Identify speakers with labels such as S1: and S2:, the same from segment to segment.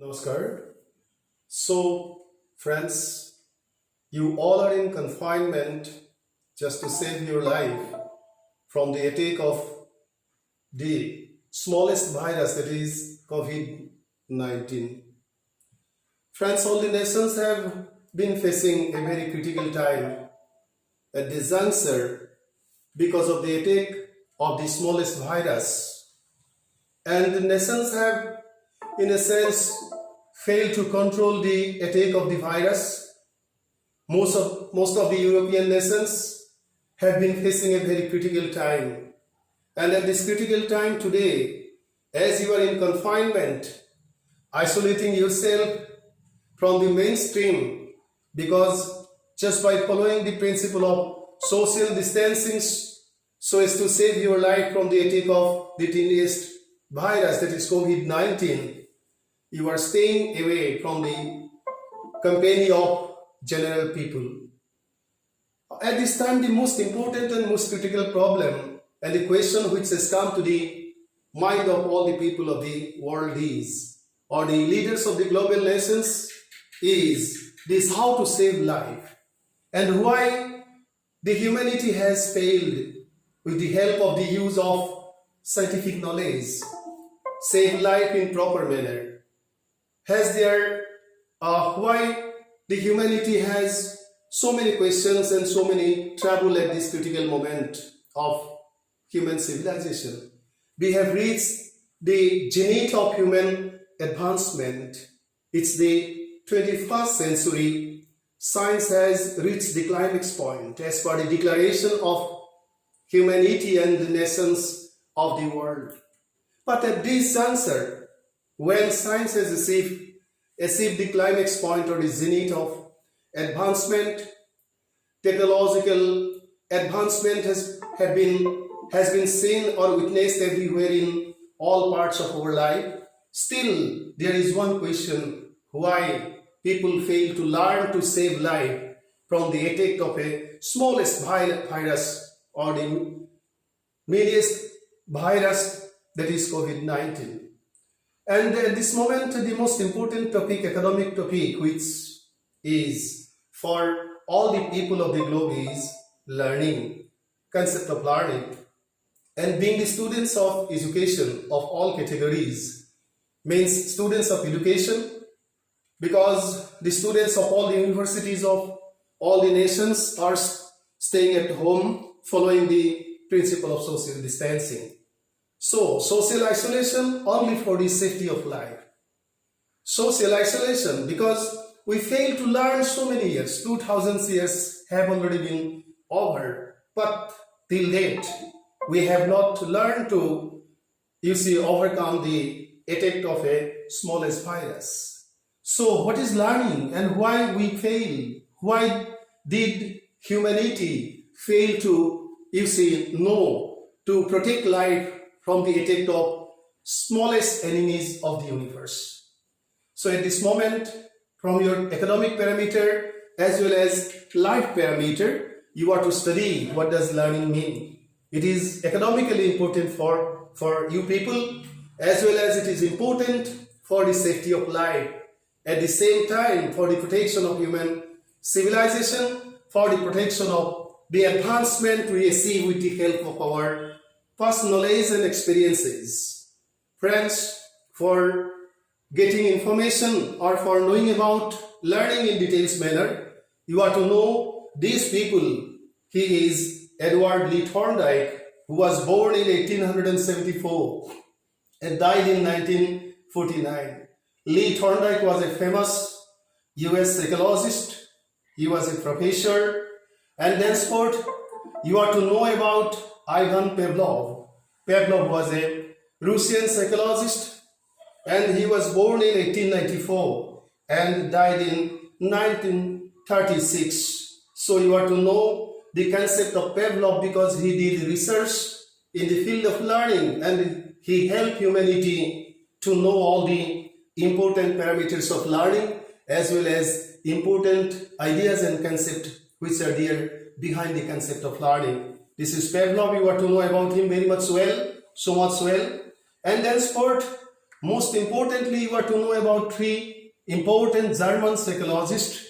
S1: Namaskar. So, friends, you all are in confinement just to save your life from the attack of the smallest virus, that is COVID-19. Friends, all the nations have been facing a very critical time at this juncture because of the attack of the smallest virus. And the nations have, in a sense, failed to control the attack of the virus. Most of the European nations have been facing a very critical time. And at this critical time today, as you are in confinement, isolating yourself from the mainstream, because just by following the principle of social distancing so as to save your life from the attack of the tiniest virus, that is COVID-19, you are staying away from the company of general people. At this time, the most important and most critical problem and the question which has come to the mind of all the people of the world is, or the leaders of the global nations, is this: how to save life, and why the humanity has failed with the help of the use of scientific knowledge, save life in proper manner. Why the humanity has so many questions and so many trouble at this critical moment of human civilization. We have reached the zenith of human advancement. It's the 21st century. Science has reached the climax point as per the declaration of humanity and the nations of the world. But at this juncture, when science has achieved the climax point or the zenith of advancement, technological advancement has been seen or witnessed everywhere in all parts of our life. Still, there is one question: why people fail to learn to save life from the attack of a smallest virus or the meanest virus, that is COVID-19. And at this moment, the most important topic, economic topic, which is for all the people of the globe, is learning, concept of learning. And being the students of education of all categories means students of education, because the students of all the universities of all the nations are staying at home following the principle of social distancing. So, social isolation only for the safety of life. Social isolation because we failed to learn so many years. 2000 years have already been over. But till date, we have not learned to, overcome the attack of a smallest virus. So, what is learning and why we fail? Why did humanity fail to, know to protect life from the attack of smallest enemies of the universe? So at this moment, from your economic parameter as well as life parameter, you are to study what does learning mean. It is economically important for you people, as well as it is important for the safety of life. At the same time, for the protection of human civilization, for the protection of the advancement we achieve with the help of our past knowledge and experiences. Friends, for getting information or for knowing about learning in details manner, you are to know these people. He is Edward Lee Thorndike, who was born in 1874 and died in 1949. Lee Thorndike was a famous US psychologist. He was a professor, and thenceforth you are to know about Ivan Pavlov. Pavlov was a Russian psychologist, and he was born in 1894 and died in 1936. So you are to know the concept of Pavlov because he did research in the field of learning and he helped humanity to know all the important parameters of learning as well as important ideas and concepts which are there behind the concept of learning. This is Pavlov. You are to know about him very much well, so much well. And thenceforth, Most importantly, you are to know about three important German psychologists.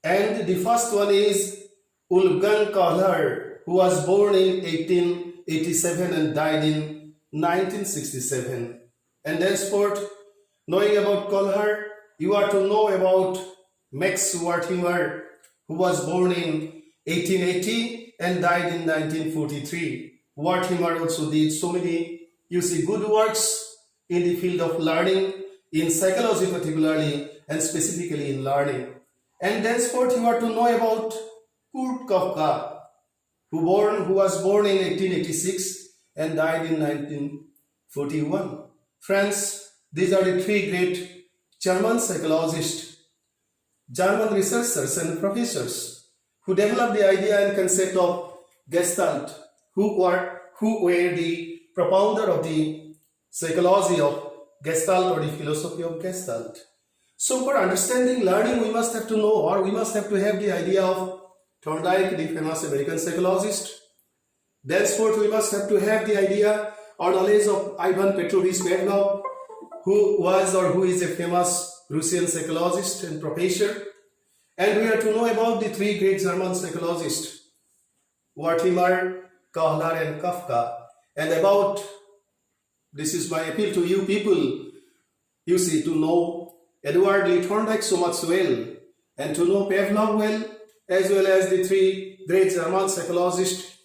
S1: And the first one is Wolfgang Kohler, who was born in 1887 and died in 1967. And thenceforth, knowing about Kohler, you are to know about Max Wertheimer, who was born in 1880 and died in 1943. Wertheimer also did so many, good works in the field of learning, in psychology particularly, and specifically in learning. And thenceforth, you are to know about Kurt Kafka, who was born in 1886 and died in 1941. Friends, these are the three great German psychologists, German researchers and professors who developed the idea and concept of Gestalt, who were the propounder of the psychology of Gestalt or the philosophy of Gestalt. So for understanding learning, we must have to know, or we must have to have the idea of Thorndike, the famous American psychologist. Thenceforth, we must have to have the idea or knowledge of Ivan Petrovich Pavlov, who was or who is a famous Russian psychologist and professor. And we are to know about the three great German psychologists, Wertheimer, Kohler and Kafka. And about, this is my appeal to you people, to know Edward Lee Thorndike so much well, and to know Pavlov well, as well as the three great German psychologists,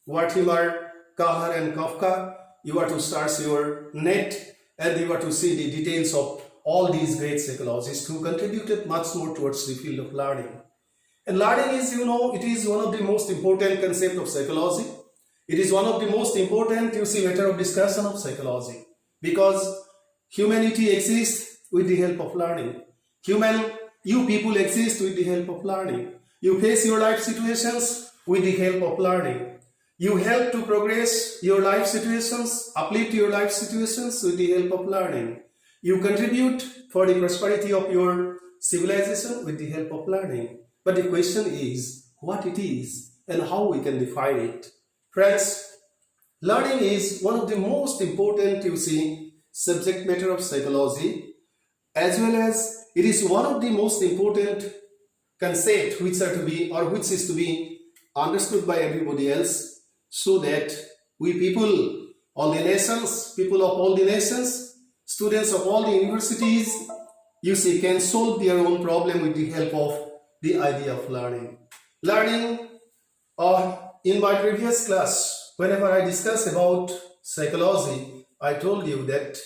S1: Wertheimer, Kohler and Kafka. You are to search your net and you are to see the details of all these great psychologists who contributed much more towards the field of learning. And learning is, it is one of the most important concepts of psychology. It is one of the most important, matter of discussion of psychology, because humanity exists with the help of learning. You people exist with the help of learning. You face your life situations with the help of learning. You help to progress your life situations, uplift your life situations with the help of learning. You contribute for the prosperity of your civilization with the help of learning. But the question is what it is and how we can define it. Friends, learning is one of the most important, subject matter of psychology, as well as it is one of the most important concepts which is to be understood by everybody else, so that we people of all the nations, students of all the universities, can solve their own problem with the help of the idea of learning. Learning, in my previous class, whenever I discuss about psychology, I told you that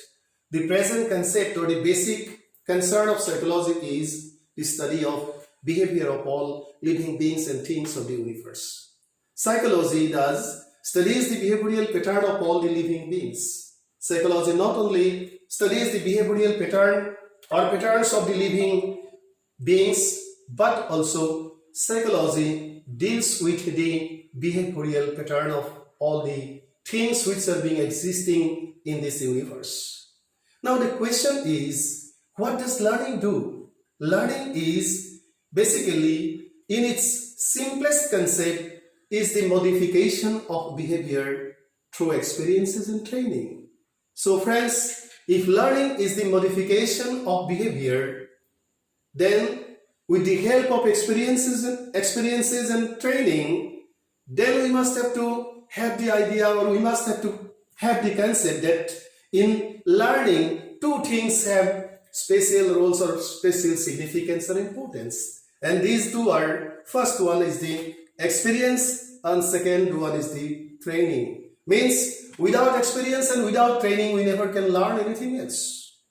S1: the present concept or the basic concern of psychology is the study of behavior of all living beings and things of the universe. Psychology studies the behavioral pattern of all the living beings. Psychology not only studies the behavioral pattern or patterns of the living beings, but also psychology deals with the behavioral pattern of all the things which are being existing in this universe. Now the question is, what does learning do? Learning is basically, in its simplest concept, is the modification of behavior through experiences and training. So friends, if learning is the modification of behavior, then with the help of experiences and training, then we must have to have the idea, or we must have to have the concept that in learning, two things have special roles or special significance or importance. And these two are, first one is the experience and second one is the training. Means without experience and without training, we never can learn anything else.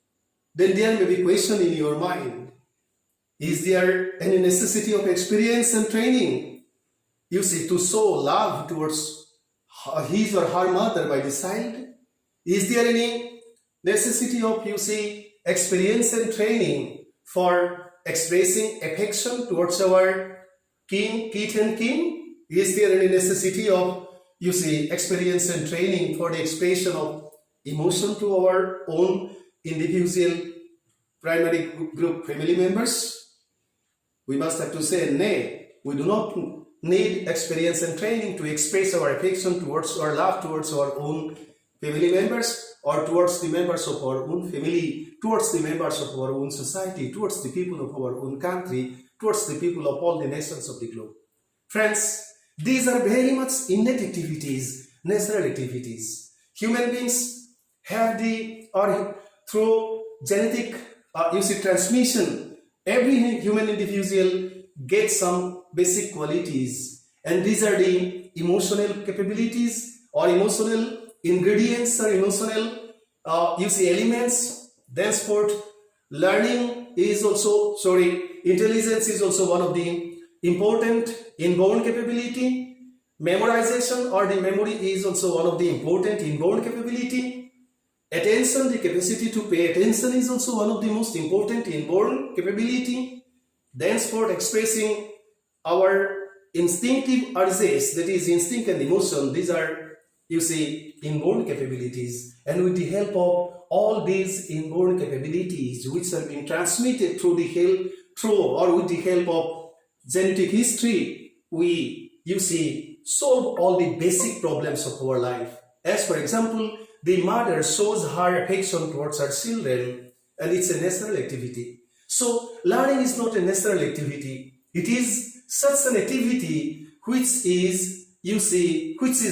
S1: Then there may be a question in your mind. Is there any necessity of experience and training? To show love towards his or her mother by the child? Is there any necessity of, experience and training for expressing affection towards our kith and kin? Is there any necessity of, experience and training for the expression of emotion to our own individual primary group family members? We must have to say, nay, we do not need experience and training to express our affection towards our love towards our own family members or towards the members of our own family, towards the members of our own society, towards the people of our own country, towards the people of all the nations of the globe. Friends, these are very much innate activities, natural activities. Human beings have or through genetic, transmission, every human individual gets some basic qualities, and these are the emotional capabilities or emotional ingredients or emotional, elements. Thenceforth, intelligence is also one of the important inborn capability. Memorization or the memory is also one of the important inborn capability. Attention, the capacity to pay attention, is also one of the most important inborn capability. Thenceforth, expressing our instinctive urges, that is instinct and emotion, these are, inborn capabilities. And with the help of all these inborn capabilities, which have been transmitted with the help of genetic history, we, solve all the basic problems of our life. As for example, the mother shows her affection towards her children, and it's a natural activity. So, learning is not a natural activity. It is such an activity which is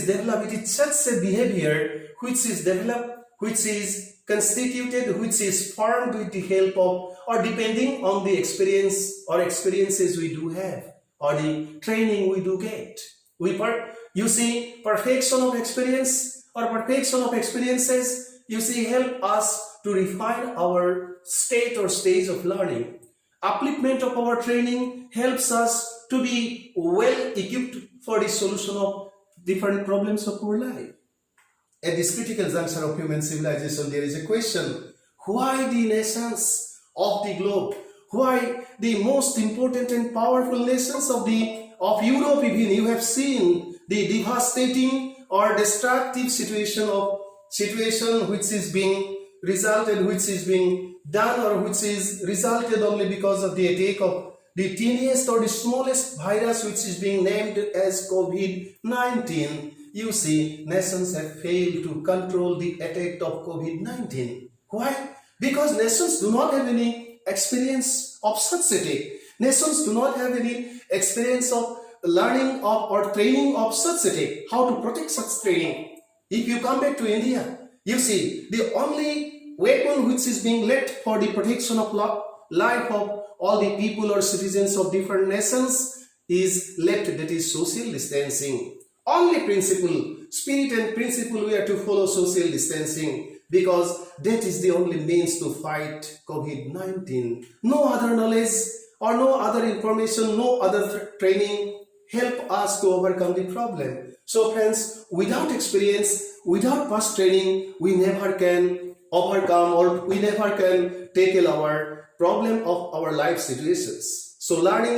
S1: developed. It is such a behavior which is developed, which is constituted, which is formed with the help of or depending on the experiences we do have, or the training we do get. Perfection of experience or perfection of experiences, help us to refine our state or stage of learning. Upliftment of our training helps us to be well equipped for the solution of different problems of our life. At this critical juncture of human civilization, there is a question: why the nations of the globe? Why the most important and powerful nations of Europe? Even you have seen the devastating or destructive situation which is being resulted, which is being done, or which is resulted only because of the attack of the tiniest or the smallest virus, which is being named as COVID-19. Nations have failed to control the attack of COVID-19. Why? Because nations do not have any experience of such attack. Nations do not have any experience of learning of or training of such attack, how to protect such training. If you come back to India, the only weapon which is being left for the protection of life of all the people or citizens of different nations is left, that is social distancing. Only principle, spirit and principle, we are to follow social distancing, because that is the only means to fight COVID-19. No other knowledge or no other information, no other training help us to overcome the problem. So friends, without experience, without past training, we never can overcome or we never can tackle our problem of our life situations. So learning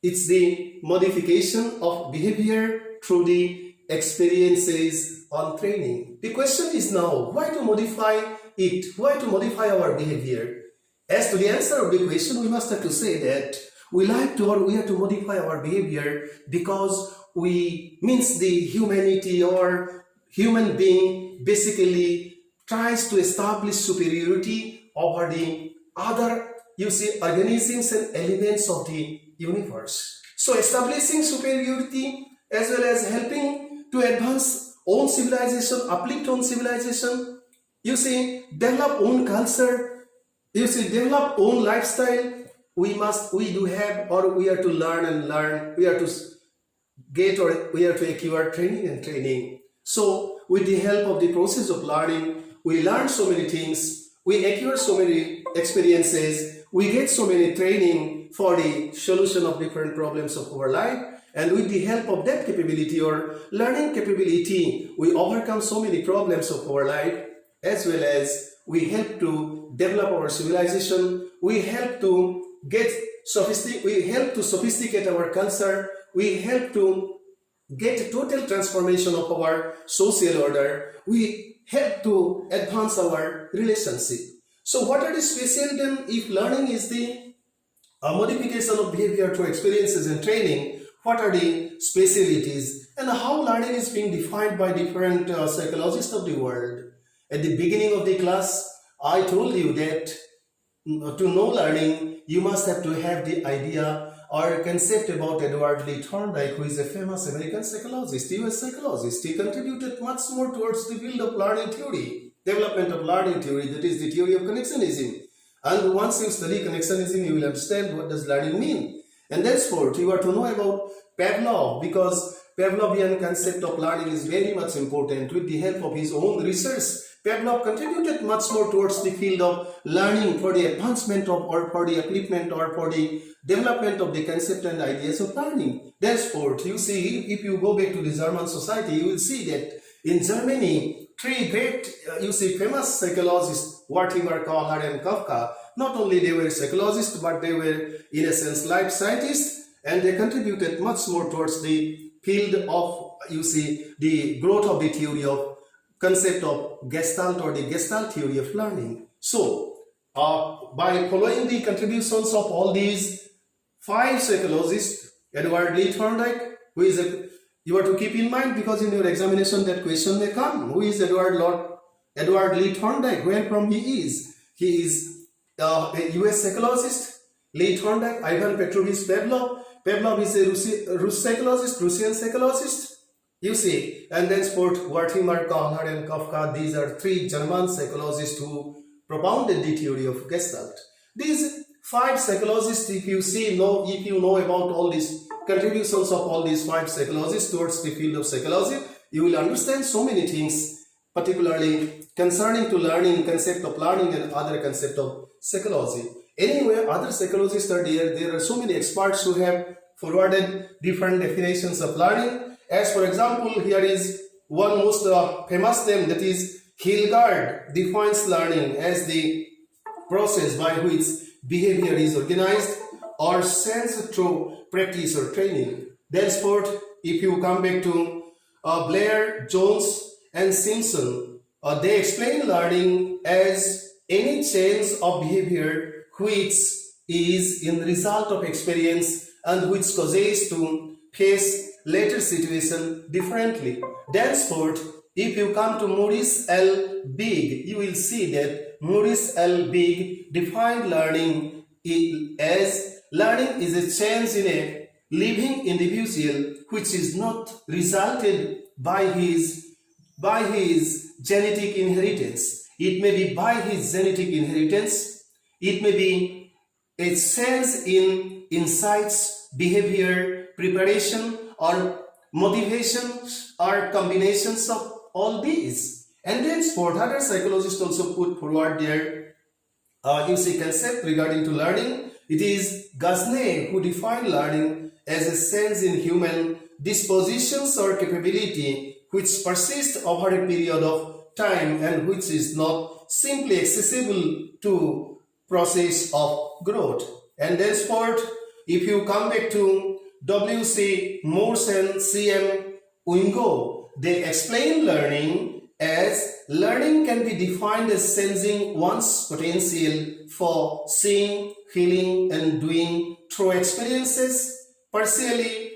S1: it's the modification of behavior through the experiences on training. The question is now, why to modify it? Why to modify our behavior? As to the answer of the question, we must have to say that we have to modify our behavior because the humanity or human being basically tries to establish superiority over the other, organisms and elements of the universe. So establishing superiority as well as helping to advance own civilization, uplift own civilization, develop own culture, develop own lifestyle, we are to learn, we are to get or we are to acquire training. So with the help of the process of learning, we learn so many things, we acquire so many experiences, we get so many training for the solution of different problems of our life, and with the help of that capability or learning capability, we overcome so many problems of our life, as well as we help to develop our civilization, we help to sophisticate our culture, we help to get total transformation of our social order, we help to advance our relationship. So what are the special then, if learning is the modification of behavior through experiences and training, what are the specialities and how learning is being defined by different psychologists of the world? At the beginning of the class, I told you that to know learning, you must have to have the idea or concept about Edward Lee Thorndike, who is a famous American psychologist, US psychologist. He contributed much more towards the field of learning theory, development of learning theory, that is the theory of connectionism. And once you study connectionism, you will understand what does learning mean. And thenceforth, you are to know about Pavlov, because Pavlovian concept of learning is very much important. With the help of his own research, Pavlov contributed much more towards the field of learning for the advancement of, or for the upliftment, or for the development of the concept and ideas of learning. Thenceforth, you see, if you go back to the German society, you will see that in Germany, three great, famous psychologists, Wertheimer, Kohler, and Kafka, not only they were psychologists, but they were, in a sense, life scientists, and they contributed much more towards the field of, the growth of the theory of concept of Gestalt, or the Gestalt theory of learning. So, by following the contributions of all these five psychologists, Edward Lee Thorndike, who is you are to keep in mind, because in your examination that question may come. Who is Edward Lee Thorndike? Where from he is? He is a US psychologist. Lee Thorndike, Ivan Petrovich Pavlov. Pavlov is a Russian psychologist. You see, and then Wertheimer, Kohler, and Kafka. These are three German psychologists who propounded the theory of Gestalt. These five psychologists, if you know about all these contributions of all these five psychologists towards the field of psychology, you will understand so many things, particularly concerning to learning, concept of learning, and other concept of psychology. Anyway, other psychologists are there. There are so many experts who have forwarded different definitions of learning. As for example, here is one most famous name, that is Hildgard defines learning as the process by which behavior is organized or sense through practice or training. Thenceforth, if you come back to Blair, Jones, and Simpson, they explain learning as any change of behavior which is in the result of experience and which causes to face later situation differently. Thenceforth, if you come to Maurice L. Big, you will see that Maurice L. Big defined learning as learning is a change in a living individual which is not resulted by his genetic inheritance. It may be by his genetic inheritance, it may be a sense in insights, behavior, preparation, or motivation, or combinations of all these. And thenceforth, other psychologists also put forward their concept regarding to learning. It is Gasnier who defined learning as a sense in human dispositions or capability which persists over a period of time and which is not simply accessible to process of growth. And thenceforth, if you come back to W.C. Morse and C.M. Wingo, they explain learning as learning can be defined as sensing one's potential for seeing, feeling, and doing through experiences, partly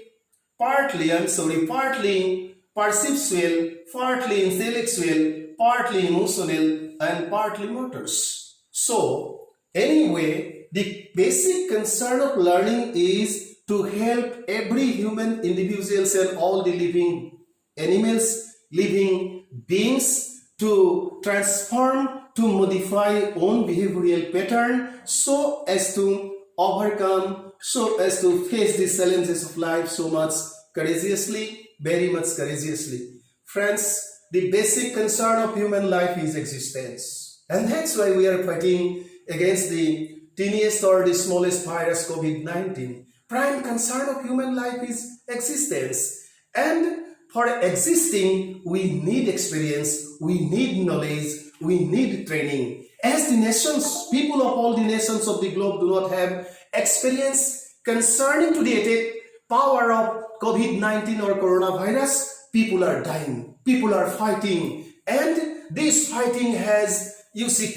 S1: perceptual, partly intellectual, partly emotional, and partly motors. So, anyway, the basic concern of learning is to help every human individuals and all the living animals, living beings to transform, to modify own behavioral pattern so as to overcome, so as to face the challenges of life so much courageously, very much courageously. Friends, the basic concern of human life is existence. And that's why we are fighting against the tiniest or the smallest virus, COVID-19. Prime concern of human life is existence. And for existing, we need experience, we need knowledge, we need training. As the nations, people of all the nations of the globe do not have experience concerning to the attack power of COVID-19 or coronavirus, people are dying, people are fighting. And this fighting has,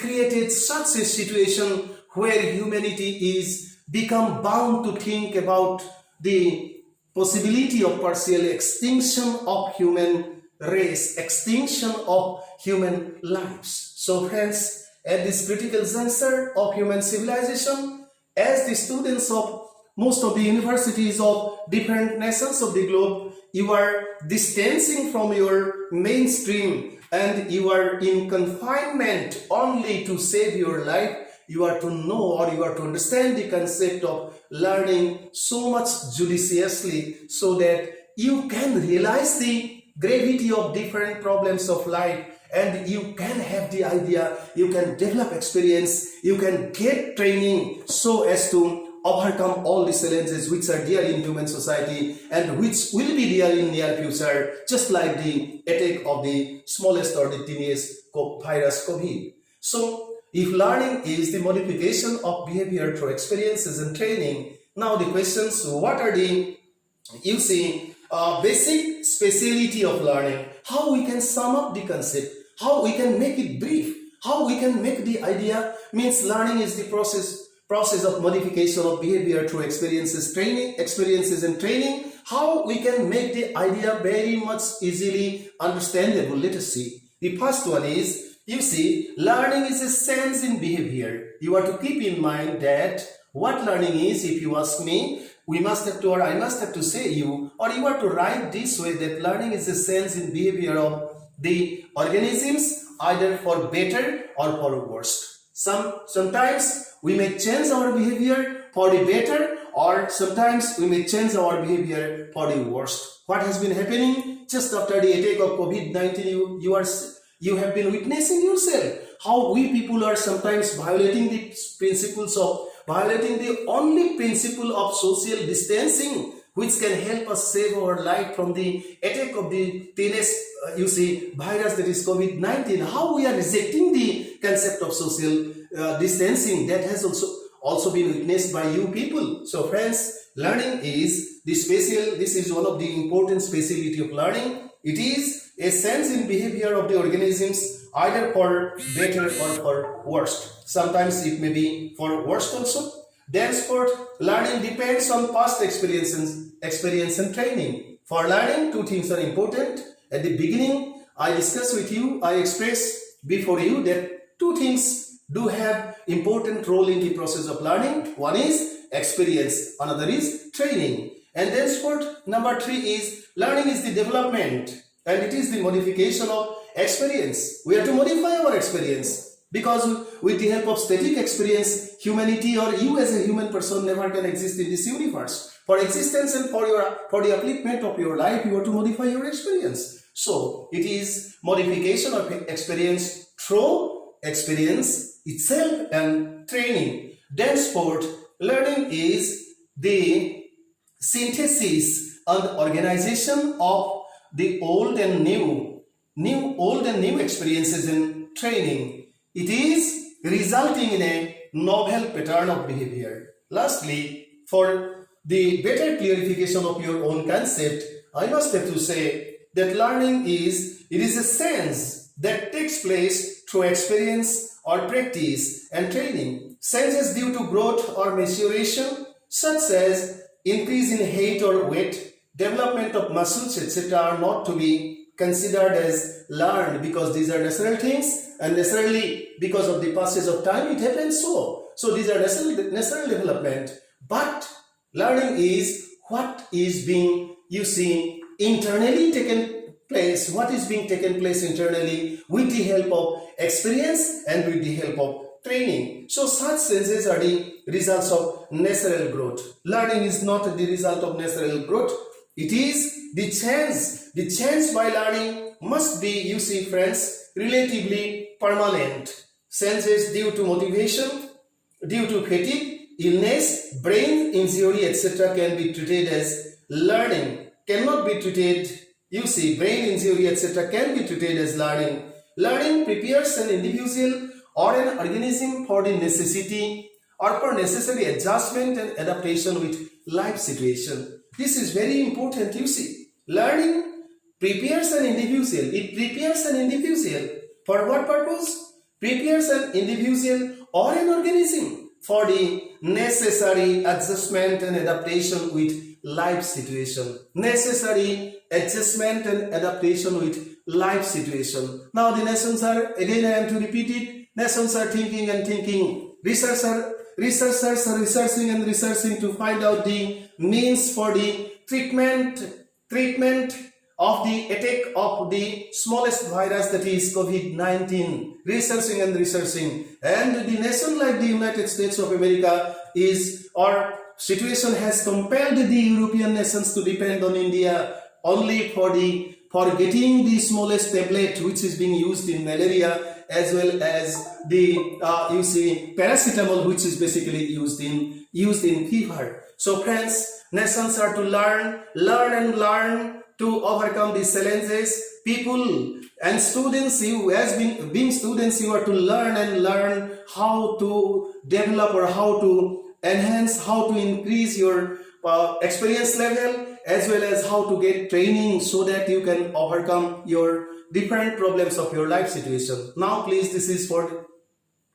S1: created such a situation where humanity is become bound to think about the possibility of partial extinction of human race extinction of human lives. So friends, at this critical juncture of human civilization, as the students of most of the universities of different nations of the globe, you are distancing from your mainstream and you are in confinement only to save your life. You are to know or you are to understand the concept of learning so much judiciously so that you can realize the gravity of different problems of life, and you can have the idea, you can develop experience, you can get training so as to overcome all the challenges which are there in human society and which will be there in near future, just like the attack of the smallest or the tiniest virus COVID. So if learning is the modification of behavior through experiences and training, now the questions, what are the, basic speciality of learning, how we can sum up the concept, how we can make it brief, how we can make the idea, means learning is the process of modification of behavior through experiences and training, how we can make the idea very much easily understandable. Let us see. The first one is, learning is a sense in behavior. You are to keep in mind that what learning is, if you ask me, we must have to, or I must have to say you, or you are to write this way, that learning is a sense in behavior of the organisms, either for better or for worse. Sometimes we may change our behavior for the better, or sometimes we may change our behavior for the worst. What has been happening just after the attack of COVID-19, you have been witnessing yourself how we people are sometimes violating the only principle of social distancing, which can help us save our life from the attack of the thinnest, virus, that is COVID-19. How we are rejecting the concept of social distancing, that has also been witnessed by you people. So friends, learning is this is one of the important speciality of learning. It is a sense in behavior of the organisms, either for better or for worst. Sometimes it may be for worst also. Thenceforth, learning depends on past experience and training. For learning, two things are important. At the beginning, I express before you that two things do have important role in the process of learning. One is experience, another is training. And thenceforth, number three is, learning is the development and it is the modification of experience. We have to modify our experience, because with the help of static experience, humanity or you as a human person never can exist in this universe. For existence and for the upliftment of your life, you have to modify your experience. So it is modification of experience through experience itself and training. Thenceforth, learning is the synthesis and organization of the old and new experiences in training. It is resulting in a novel pattern of behavior. Lastly, for the better clarification of your own concept, I must have to say that learning is a sense that takes place through experience or practice and training. Senses due to growth or maturation, such as increase in height or weight, development of muscles, etc., are not to be considered as learned, because these are natural things, and necessarily because of the passage of time it happens so. So these are natural development. But learning is what is being, internally taken place, what is being taken place internally with the help of experience and with the help of training. So such senses are the results of natural growth. Learning is not the result of natural growth. It is the chance. The chance by learning must be, friends, relatively permanent. Senses due to motivation, due to fatigue, illness, brain injury, etc. can be treated as learning. Cannot be treated, brain injury, etc. can be treated as learning. Learning prepares an individual or an organism for the necessity or for necessary adjustment and adaptation with life situation. This is very important, Learning prepares an individual. It prepares an individual. For what purpose? Prepares an individual or an organism for the necessary adjustment and adaptation with life situation. Necessary adjustment and adaptation with life situation. Now the nations are, again I am to repeat it, nations are thinking and thinking. Researchers are researching and researching to find out the means for the treatment of the attack of the smallest virus, that is COVID-19. Researching and researching. And the nation like the United States of America is, or situation has compelled the European nations to depend on India only for getting the smallest tablet which is being used in malaria, as well as the paracetamol, which is basically used in fever. So friends, nations are to learn to overcome these challenges. People and students, you as being students, you are to learn how to develop or how to enhance, how to increase your experience level, as well as how to get training so that you can overcome your different problems of your life situation. Now please, this is for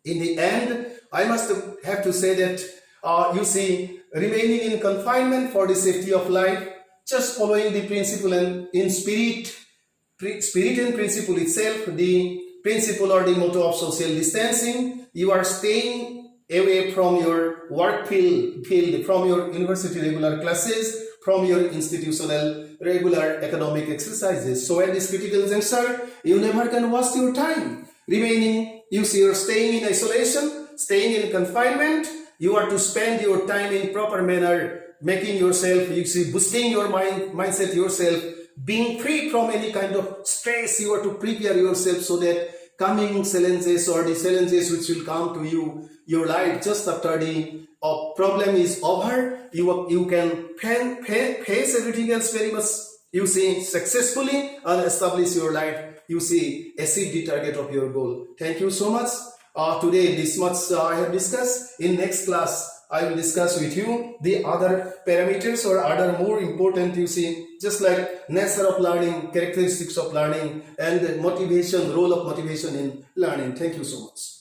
S1: in the end, I must have to say that remaining in confinement for the safety of life, just following the principle and in spirit and principle itself, the principle or the motto of social distancing. You are staying away from your work field, from your university regular classes, from your institutional regular academic exercises. So at this critical juncture, you never can waste your time. Remaining, you're staying in isolation, staying in confinement. You are to spend your time in proper manner, making yourself, boosting your mindset yourself, being free from any kind of stress. You are to prepare yourself so that coming challenges or the challenges which will come to your life just after the problem is over, you can face everything else very much, successfully, and establish your life, achieve the target of your goal. Thank you so much. Today this much I have discussed. In next class I will discuss with you the other parameters or other more important, just like nature of learning, characteristics of learning, and motivation, role of motivation in learning. Thank you so much.